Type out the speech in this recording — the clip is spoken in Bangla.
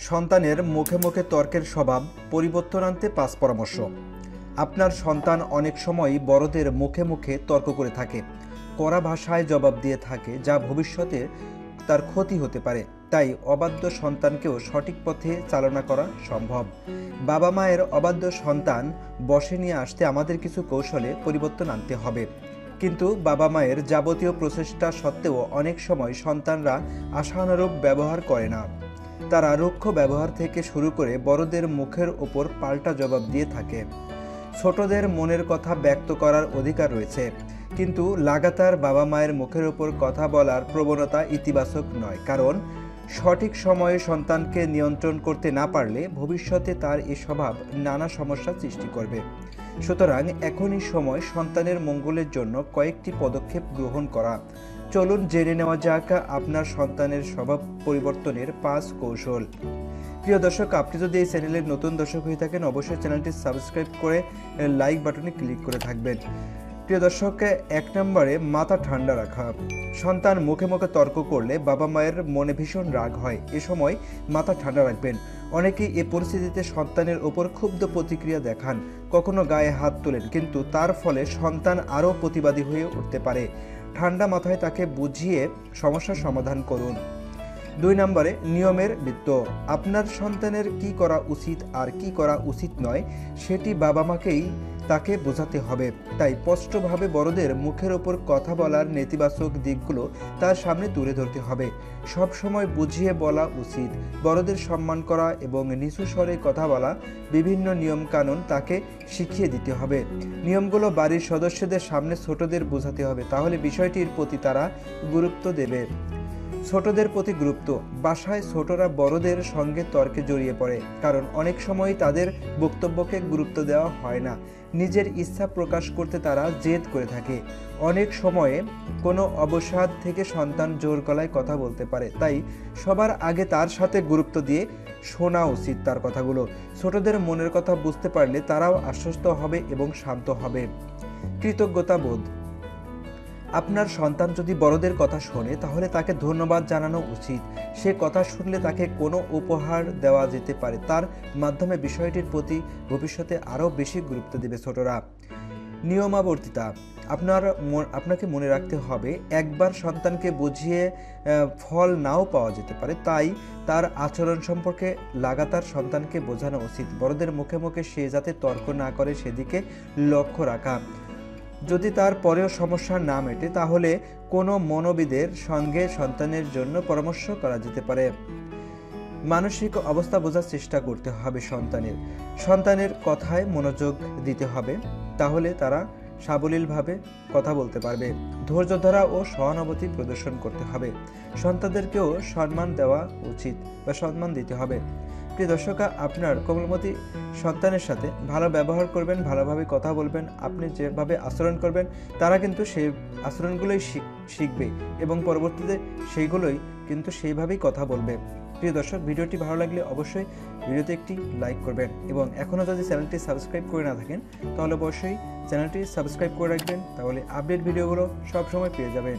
সন্তানের মুখে মুখে তর্কের স্বভাব পরিবর্তন আনতে ৫ পরামর্শ। আপনার সন্তান অনেক সময় বড়দের মুখে মুখে তর্ক করে থাকে, কড়া ভাষায় জবাব দিয়ে থাকে, যা ভবিষ্যতে তার ক্ষতি হতে পারে। তাই অবাধ্য সন্তানকেও সঠিক পথে চালনা করা সম্ভব। বাবা মায়ের অবাধ্য সন্তান বশে নিয়ে আসতে আমাদের কিছু কৌশলে পরিবর্তন আনতে হবে। কিন্তু বাবা মায়ের যাবতীয় প্রচেষ্টা সত্ত্বেও অনেক সময় সন্তানরা আশানুরূপ ব্যবহার করে না। তারা রুক্ষ ব্যবহার থেকে শুরু করে বড়দের মুখের ওপর পাল্টা জবাব দিয়ে থাকে। ছোটদের মনের কথা ব্যক্ত করার অধিকার রয়েছে, কিন্তু লাগাতার বাবা মায়ের মুখের ওপর কথা বলার প্রবণতা ইতিবাচক নয়, কারণ সঠিক সময়ে সন্তানকে নিয়ন্ত্রণ করতে না পারলে ভবিষ্যতে তার এই স্বভাব নানা সমস্যা সৃষ্টি করবে। সুতরাং এখনই সময় সন্তানের মঙ্গলের জন্য কয়েকটি পদক্ষেপ গ্রহণ করা। চলুন জেনে নেওয়া যাক আপনার সন্তানের স্বভাব পরিবর্তনের ৫ কৌশল। প্রিয় দর্শক, আপনি যদি এই চ্যানেলের নতুন দর্শক হয়ে থাকেন, অবশ্যই চ্যানেলটি সাবস্ক্রাইব করে লাইক বাটনে ক্লিক করে থাকবেন। প্রিয় দর্শক, ১ নম্বরে মাথা ঠান্ডা রাখা। সন্তান মুখে মুখে তর্ক করলে বাবা মায়ের মনে ভীষণ রাগ হয়। এ সময় মাথা ঠান্ডা রাখবেন। অনেকেই এ পরিস্থিতিতে সন্তানের ওপর ক্ষুব্ধ প্রতিক্রিয়া দেখান, কখনো গায়ে হাত তোলেন, কিন্তু তার ফলে সন্তান আরও প্রতিবাদী হয়ে উঠতে পারে। ঠান্ডা মাথায় তাকে বুঝিয়ে সমস্যার সমাধান করুন। ২ নম্বরে নিয়মের বৃত্ত। আপনার সন্তানের কি করা উচিত আর কি করা উচিত নয় সেটি বাবা মাকেই তাকে বোঝাতে হবে। তাই স্পষ্টভাবে বড়দের মুখের ওপর কথা বলার নেতিবাচক দিকগুলো তার সামনে তুলে ধরতে হবে। সব সময় বুঝিয়ে বলা উচিত। বড়দের সম্মান করা এবং নিচু স্বরে কথা বলা, বিভিন্ন নিয়ম কানুন তাকে শিখিয়ে দিতে হবে। নিয়মগুলো বাড়ির সদস্যদের সামনে ছোটদের বোঝাতে হবে, তাহলে বিষয়টির প্রতি তারা গুরুত্ব দেবে। ছোটদের প্রতি গুরুত্ব। বাসায় ছোটরা বড়দের সঙ্গে তর্কে জড়িয়ে পড়ে, কারণ অনেক সময় তাদের বক্তব্যকে গুরুত্ব দেওয়া হয় না। নিজের ইচ্ছা প্রকাশ করতে তারা জেদ করে থাকে। অনেক সময়ে কোনো অবসাদ থেকে সন্তান জোর গলায় কথা বলতে পারে, তাই সবার আগে তার সাথে গুরুত্ব দিয়ে শোনা উচিত তার কথাগুলো। ছোটদের মনের কথা বুঝতে পারলে তারাও আশ্বস্ত হবে এবং শান্ত হবে। কৃতজ্ঞতা বোধ। আপনার সন্তান যদি বড়দের কথা শোনে, তাহলে তাকে ধন্যবাদ জানানো উচিত। সে কথা শুনলে তাকে কোনো উপহার দেওয়া যেতে পারে, তার মাধ্যমে বিষয়টির প্রতি ভবিষ্যতে আরও বেশি গুরুত্ব দেবে ছোটরা। নিয়মাবর্তিতা। আপনাকে মনে রাখতে হবে, একবার সন্তানকে বুঝিয়ে ফল নাও পাওয়া যেতে পারে, তাই তার আচরণ সম্পর্কে লাগাতার সন্তানকে বোঝানো উচিত। বড়দের মুখে মুখে সে যাতে তর্ক না করে সেদিকে লক্ষ্য রাখা। যদি তার পরেও সমস্যা না মেটে, তাহলে কোনো মনোবিদের সঙ্গে সন্তানের জন্য পরামর্শ করা যেতে পারে। মানসিক অবস্থা বোঝার চেষ্টা করতে হবে। সন্তানের কথায় মনোযোগ দিতে হবে, তাহলে তারা সাবলীলভাবে কথা বলতে পারবে। ধৈর্য ধরা ও সহানুভূতি প্রদর্শন করতে হবে। সন্তানদেরকেও সম্মান দেওয়া উচিত বা সম্মান দিতে হবে। প্রিয় দর্শক, আপনার কোমলমতি সন্তানের সাথে ভালো ব্যবহার করবেন, ভালোভাবে কথা বলবেন। আপনি যেভাবে আচরণ করবেন, তারা কিন্তু সেই আচরণগুলোই শিখবে এবং পরবর্তীতে সেইগুলোই কিন্তু সেইভাবেই কথা বলবে। প্রিয় দর্শক, ভিডিওটি ভালো লাগলে অবশ্যই ভিডিওতে একটি লাইক করবেন এবং এখনও যদি চ্যানেলটি সাবস্ক্রাইব করে না থাকেন, তাহলে অবশ্যই চ্যানেলটি সাবস্ক্রাইব করে রাখবেন, তাহলে আপডেট ভিডিওগুলো সবসময় পেয়ে যাবেন।